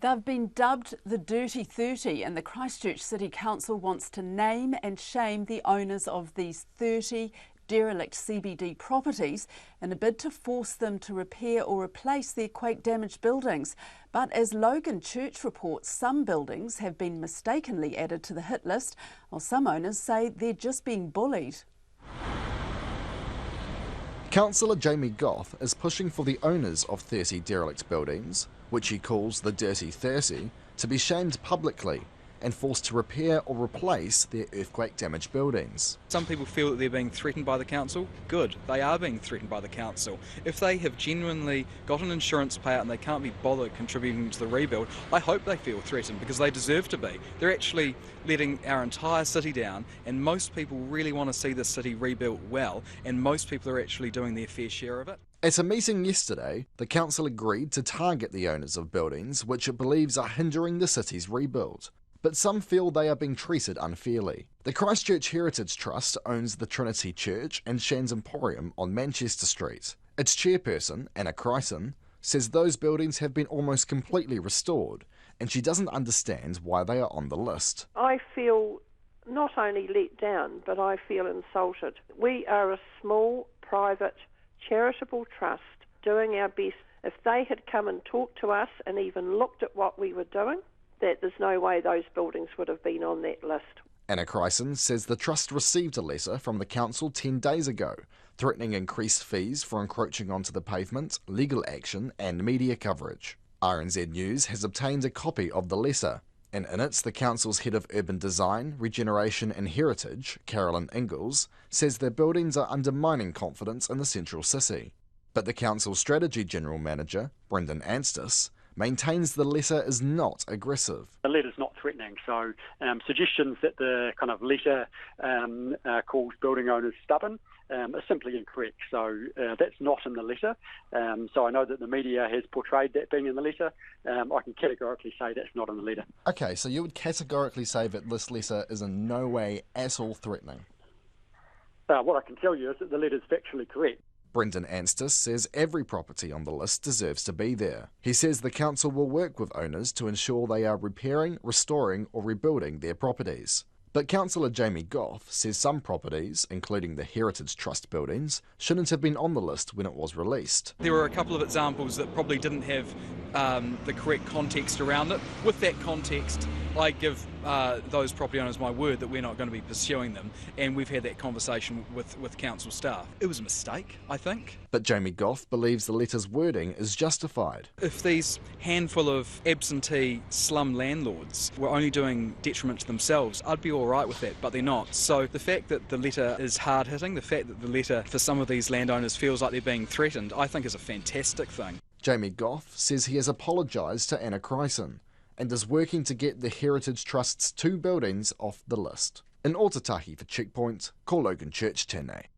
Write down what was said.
They've been dubbed the Dirty 30, and the Christchurch City Council wants to name and shame the owners of these 30 derelict CBD properties in a bid to force them to repair or replace their quake-damaged buildings. But as Logan Church reports, some buildings have been mistakenly added to the hit list, while some owners say they're just being bullied. Councillor Jamie Goff is pushing for the owners of 30 derelict buildings, which he calls the Dirty 30, to be shamed publicly and forced to repair or replace their earthquake-damaged buildings. Some people feel that they're being threatened by the council. Good, they are being threatened by the council. If they have genuinely got an insurance payout and they can't be bothered contributing to the rebuild, I hope they feel threatened because they deserve to be. They're actually letting our entire city down, and most people really want to see the city rebuilt well, and most people are actually doing their fair share of it. At a meeting yesterday, the council agreed to target the owners of buildings which it believes are hindering the city's rebuild. But some feel they are being treated unfairly. The Christchurch Heritage Trust owns the Trinity Church and Shan's Emporium on Manchester Street. Its chairperson, Anna Chryson, says those buildings have been almost completely restored, and she doesn't understand why they are on the list. I feel not only let down, but I feel insulted. We are a small, private, charitable trust doing our best. If they had come and talked to us and even looked at what we were doing, that there's no way those buildings would have been on that list. Anna Chryson says the trust received a letter from the council 10 days ago, threatening increased fees for encroaching onto the pavement, legal action and media coverage. RNZ News has obtained a copy of the letter, and in it the council's head of urban design, regeneration and heritage, Carolyn Ingalls, says their buildings are undermining confidence in the central city. But the council's strategy general manager, Brendan Anstis, maintains the letter is not aggressive. The letter's not threatening, so suggestions that the kind of letter calls building owners stubborn are simply incorrect. So that's not in the letter. So I know that the media has portrayed that being in the letter. I can categorically say that's not in the letter. Okay, so you would categorically say that this letter is in no way at all threatening? What I can tell you is that the letter's factually correct. Brendan Anstis says every property on the list deserves to be there. He says the council will work with owners to ensure they are repairing, restoring or rebuilding their properties. But Councillor Jamie Goff says some properties, including the Heritage Trust buildings, shouldn't have been on the list when it was released. There were a couple of examples that probably didn't have the correct context around it. With that context, I give those property owners my word that we're not going to be pursuing them, and we've had that conversation with council staff. It was a mistake, I think. But Jamie Goff believes the letter's wording is justified. If these handful of absentee slum landlords were only doing detriment to themselves, I'd be all right with that, but they're not. So the fact that the letter is hard-hitting, the fact that the letter for some of these landowners feels like they're being threatened, I think is a fantastic thing. Jamie Goff says he has apologised to Anna Chryson and is working to get the Heritage Trust's 2 buildings off the list. In Otatahi for Checkpoint, ko Logan Church tēnei.